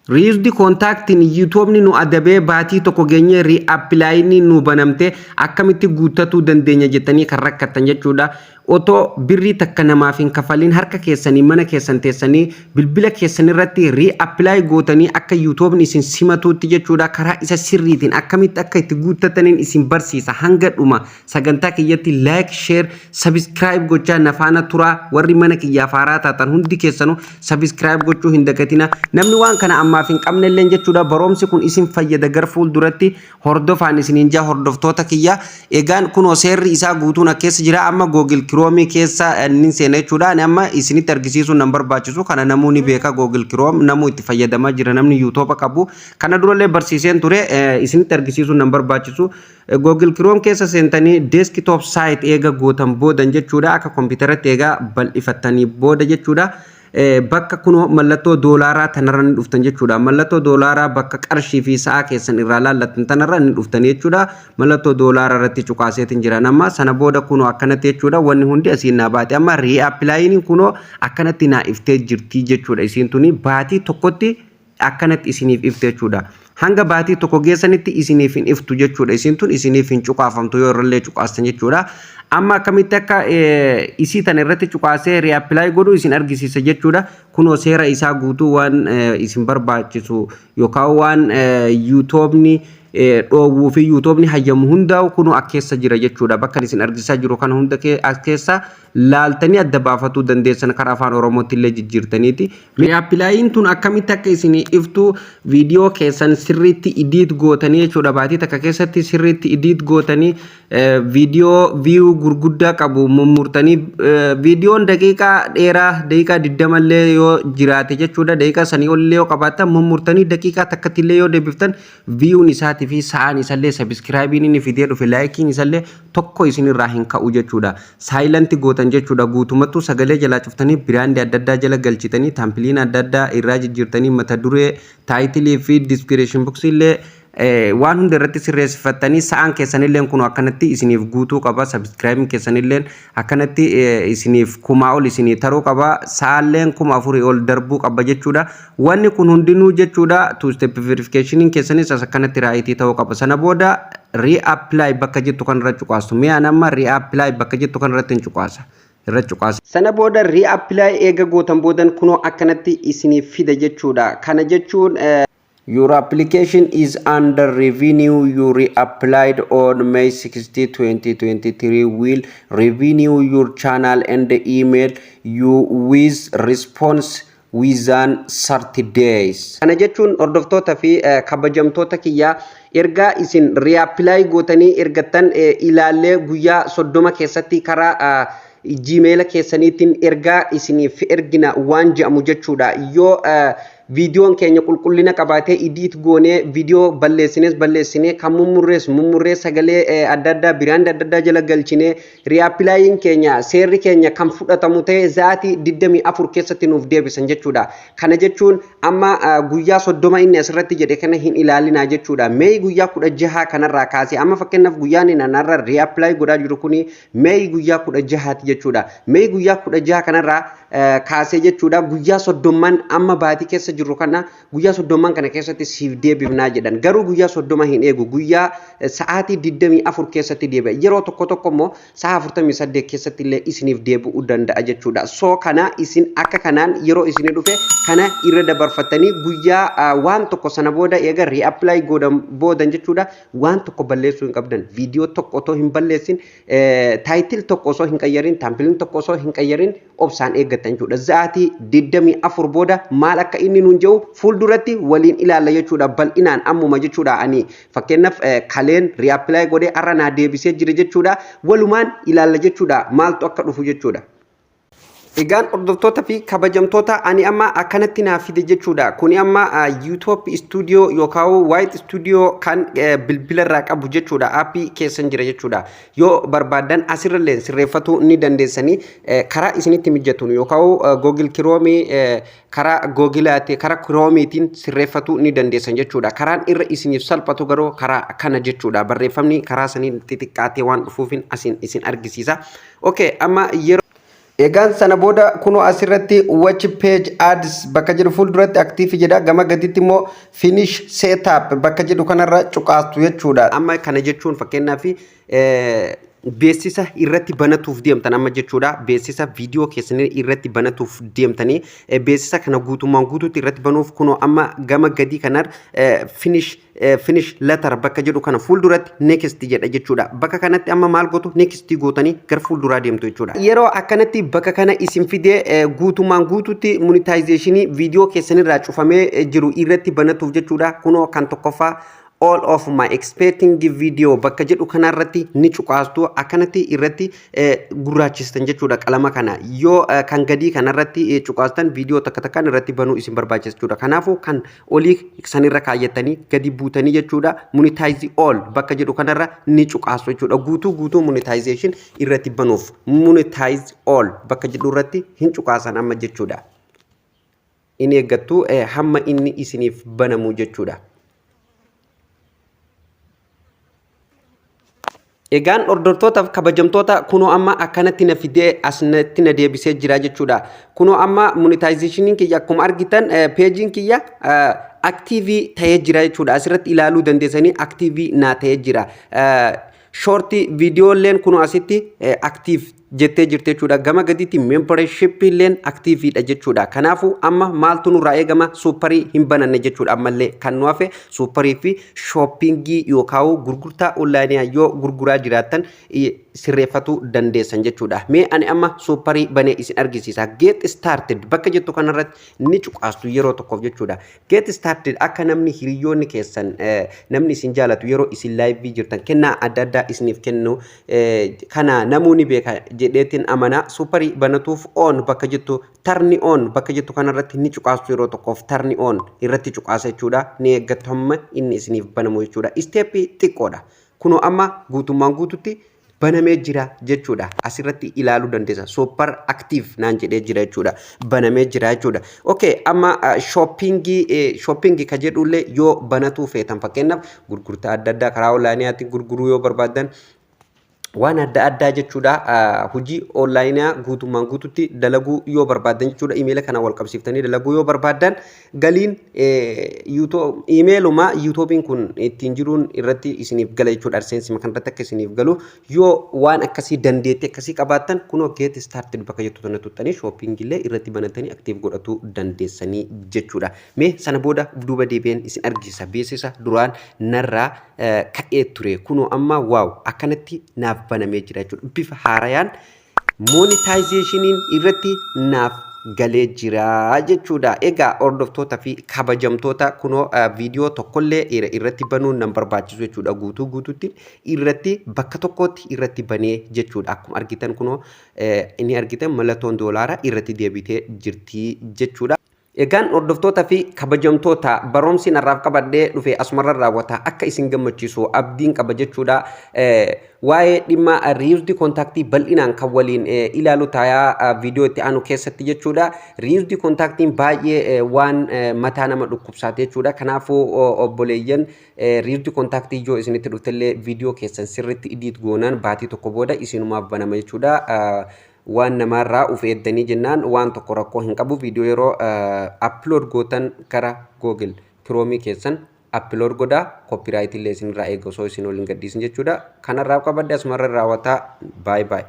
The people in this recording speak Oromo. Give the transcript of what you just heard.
Reused contact in YouTube ni nu adabe baati tokko geenye reapply ni nu banamte akkamitti guuttatu dandeenya jettanii kan rakkatan jechuudha. Oto birrii takka namaaf hin kafalin harka keessanii mana keessan teessanii bilbila keessan irratti reapply gootanii akka YouTube ni isin simatuutti jechuudha. Karaa isa sirriitiin akkamitti akka itti guuttataniin isin barsiisa. Hanga dhuma sagantaa kiyyatti like, share, subscribe gochaa nafaana tura. Warri mana kiyyaa faaraa taatan hundi keessanuu subscribe gochuu hin dagatina. Namni waan kana ammaaf hin qabne illee jechuudha. Baroomsi kun isin fayyada gar fuulduratti hordofaan isiniin jaa hordoftoota kiyya. Egaan kunoo seerri isaa guutuun akkeessa jira. Amma Google Chrome keessa nin seena jechuudha. Amma isinitti argisiisuun nan barbaachisu. Kana namoonni beeka Google Chrome namuu itti fayyadamaa jira namni YouTube qabu. Kana durallee barsiiseen ture isinitti argisiisuun nan barbaachisu. Google Chrome keessa seentanii desktop site eega gootan boodan jechuudha. Akka kompiitaratti eega bal'ifattanii booda jechuudha. Bakka kuno mallattoo doolaaraa tanarra ni dhuftan jechuudha. Mallattoo doolaaraa bakka qarshii fi sa'a keessan irraa laallatan tanarra ni dhuftan jechuudha. Mallattoo doolaaraa irratti cuqaaseetiin jiran amma sana booda kuno akkanatti jechuudha. Wanni hundi asiin naa baate amma reapplying kuno akkanatti naa iftee jirti jechuudha. Isiin tuni baatii tokkotti akkanatti isiniif ifte jechuudha. Hanga baatii tokko geessanitti isiniif hin iftu jechuudha. Isiin tun isiniif hin cuqaafamtu yoo irrallee cuqaastan jechuudha. Amma akkamitti akka isii tan irratti cuqaasee reapply godhu isin argisiisa jechuudha. Kunoo seera isaa guutuu waan isin barbaachisu yookaan waan YouTube ni dhoowwuu fi YouTube ni hayyamu hundaa'u kunoo akkeessa jira jechuudha. Bakka isin argisiisaa jiru kana hunda akkeessa laaltanii adda baafatuu dandeessan karaa afaan Oromootti illee jijjiirtaniiti. Reapplying tun akkamitti akka isin iftu viidiyoo keessan sirriitti edit gootanii jechuudha. Baatii takka keessatti sirriitti edit gootanii viidiyoo view gurguddaa qabu mummurtanii viidiyoon daqiiqaa dheeraa daqiiqaa 20 illee yoo jiraate jechuudha. Daqiiqaa sanii ollee yoo qabaatan mummurtanii daqiiqaa takkatti illee yoo deebiftan viewun isaati fi sa'aan isallee subscribe ni fidee dhufe laayikiin isallee tokko isinirraa hin ka'u jechuudha. Silent gootan jechuudha. Guutumattuu sagalee jalaa cuftanii biraandii adda addaa jala galchitanii taampiliin adda addaa irraa jijjiirtanii mata duree taayitilii fi description box illee waan hunda irratti sirreessifattanii sa'aan keessanillee kun akkanatti isiniif guutuu qaba. Subscribe keessanillee akkanatti isiniif 1000 ol isinii taruu qaba. Sa'aalleen 4000 ol darbuu qaba jechuudha. Wanni kun hundinuu jechuudha two step verification keessanis akkanatti raayitii ta'uu qaba. Sana booda reapply bakka jettu kan irratti cuqaastu. Mee anamma reapply bakka jettu kan irratti hin cuqaasa. Sana booda reapply eega gootan boodan kunoo akkanatti isiniif fida jechuudha. Kana jechuun your application is under review. You reapplied on May 16, 2023. Will renew your channel and email you with response within 30 days. Kana jechuun hordoftoota fi kabajamtoota kiyyaa erga isin reapply gootanii ergattan ilaallee guyyaa 30 keessatti karaa Gmail keessaniitiin ergaa isiniif ergina waan jedhamu jechuudha. Yoo viidiyoon keenya qulqullina qabaatee edit goonee viidiyoo balleessinee kan mummurree sagalee adda addaa biraandii adda addaa jala galchinee reapplying keenya seerri keenya kan fudhatamu ta'e zaatii 24 keessatti nuuf deebisan jechuudha. Kana jechuun amma guyyaa 30 inni asirratti jedhe kana hin ilaalinaa jechuudha. Mee guyyaa 16 kanarraa kaasee amma fakkeenyaaf guyyaan inni narra reapply godhaa jiru kuni mee guyyaa 16 jechuudha. Mee guyyaa 16 kanarraa kaasee jechuudha. Guyyaa 30 amma baatii keessa jiru kana guyyaa 30 kana keessatti siif deebifnaa jedhan. Garuu guyyaa 30 hin eegu. Guyyaa sa'aatii 24 keessatti deebi'a. Yeroo tokko immoo sa'a 48 keessatti illee isiniif deebi'uu danda'a jechuudha. So kana isin akka kanaan yeroo isin dhufe kana irra dabarfatanii guyyaa waan tokko sana booda eega reapply godhan boodan jechuudha. Waan tokko balleessuu hin qabdan. Viidiyoo tokko otoo hin balleessin, taayitil tokko osoo hin qayyarin, taampiliin tokko osoo hin qayyarin obsaan eeggatan jechuudha. Sa'aatii 24 booda maal akka inni nuun jedhu fuulduratti waliin ilaalla jechuudha. Bal'inaan ammuma jechuudha. Ani fakkeenyaaf kaleen reapply godhee har'a naa deebisee jira jechuudha. Walumaan ilaalla jechuudha. Maaltu akka dhufu jechuudha. Egaan hordoftoota fi kabajamtoota ani amma akkanatti naaf fide jechuudha. Kuni amma YouTube Studio yookaan White Studio kan bilbila irraa qabu jechuudha. Aappii keessan jira jechuudha. Yoo barbaadan asirrallee sirreeffatuu ni dandeessanii karaa isinitti mijatuun yookaan Google Chrome karaa Google'aati karaa Chromeetiin sirreeffatuu ni dandeessan jechuudha. Karaan irra isiniif salphatu garuu karaa kana jechuudha. Barreeffamni karaa sanii xixiqqaatee waan dhufuufin isin argisiisa. Okay, amma yeroo Egaan sana booda kunoo asirratti watch page ads bakka jedhu fuulduratti active jedha. Gama gaditti immoo finish setup bakka jedhu kanarra cuqaastu jechuudha. Amma kana jechuun fakkeenyaaf beeksisa irratti banatuuf deemtan amma jechuudha. Beeksisa viidiyoo keessanii irratti banatuuf deemtanii beeksisa kana guutummaan guutuutti irratti banuuf kunoo amma gama gadii kanarra finish letter bakka jedhu kana fuulduratti next jedha jechuudha. Bakka kanatti amma maal gootu next gootanii gara fuulduraa deemtu jechuudha. Yeroo akkanatti bakka kana isin fidee guutummaan guutuutti monetization viidiyoo keessanirraa cufamee jiru irratti banatuuf jechuudha. Kunoo kan tokkoffaa all of my expecting video bakka jedhu kanarratti ni cuqaastu akkanatti irratti gurraachistan jechuudha. Qalama kana yoo kan gadii kanarratti cuqaastan viidiyoo takka takkaan irratti banuu isin barbaachisa jechuudha. Kanaafuu kan olii sanirra kaayyatanii gadi buutanii jechuudha. Monetize all bakka jedhu kanarra ni cuqaastu jechuudha. Guutuu monetization irratti banuuf monetize all bakka jedhu irratti hin cuqaasan amma jechuudha. Inni eeggattu hamma inni isiniif banamu jechuudha. Egaan hordoftoota kabajamtoota kunoo amma akkanatti na fidee asnatti na deebisee jira jechuudha. Kunoo amma monetization kiyya akkuma argitan page kiyya active ta'ee jira jechuudha. Asirratti ilaaluu dandeessanii active na ta'ee jira. Short video leen kunoo asitti active jettee jirte jechuudha. Gama gadiitti membership leen active dha jechuudha. Kanaafuu amma maaltu nurraa eegama superii hin bananne jechuudha. Ammallee kan nu hafe superii fi shoppingii yookaan gurgurtaa online yoo gurguraa jiraatan sirreeffatu dandeessan jechuudha. Mee ani amma superii banee isin argisiisa. Get started bakka jettu kanarratti ni cuqaastu yeroo tokkoof jechuudha. Get started akka namni hiriyoonni keessan namni isin jaalatu yeroo isin live jirtan kennaa adda addaa isiniif kennu kana namoonni beeka jedheetiin amana superii banatuuf on bakka jettu turn on bakka jettu kanarratti ni cuqaastu yeroo tokkoof turn on irratti cuqaasa jechuudha. Ni eeggattu hamma inni isiniif banamu jechuudha. Step xiqqoodha. Kunoo amma guutummaan guututti banamee jira jechuudha. Asirratti ilaaluu dandeessa. Super active naan jedhee jira jechuudha. Banamee jira jechuudha. Okay, amma shoppingii ka jedhullee yoo banatuu feetan fakkeenyaaf gurgurtaa adda addaa karaa onlaayinaatiin gurguruu yoo barbaadan waan adda addaa jechuudha. Hojii onlaayinaa guutummaan guututti dalaguu yoo barbaadan jechuudha. Imeela kana wal qabsiiftanii dalaguu yoo barbaadan galiin imeeluma yuutuubiin kun ittiin jiruun irratti isiniif gala jechuudha. AdSense kanarratti akka isiniif galu yoo waan akkasii dandeettii akkasii qabaattan kunoo get started bakka jettu tana tuttanii shoppingillee irratti banatanii active godhachuu dandeessanii jechuudha. Mee sana booda duuba deebi'een isin argisiisa. Beeksisa duraan narraa ka'ee ture kunoo amma waaw akkanatti naaf banamee jira jechuudha. Bifa haarayaan monetizationiin irratti naaf galee jira jechuudha. Egaa hordoftoota fi kabajamtoota kunoo viidiyoo tokkollee irratti banuun nan barbaachisu jechuudha. Guutuutti irratti bakka tokkotti irratti banee jechuudha. Akkuma argitan kunoo inni argitan mallattoon doolaaraa irratti deebitee jirti jechuudha. Egaan hordoftoota fi kabajamtoota barumsi narraaf qabadhee dhufe asumarra raawwata akka isin gammachiisu abdiin qaba jechuudha. Waa'ee dhimma reused contactii bal'inaan kan waliin ilaalu taayaa viidiyoo itti aanu keessatti jechuudha. Reused contactiin baay'ee waan mataa nama dhukkubsaate jechuudha. Kanaafuu obboleeyyan reused contactii yoo isinitti dhuftellee viidiyoo keessan sirriitti edit goonaan baatii tokko booda isinumaaf banama jechuudha. Waan namarraa uf eeddanii jennaan waan tokko rakkoo hin qabu. Viidiyoo yeroo upload gootan kara Google Chrome keessan upload godhaa copyright illee isinirraa eegu osoo isin waliin gadhiisin jechuudha. Kanarraa qabadde asumarra raawwataa. Bye bye.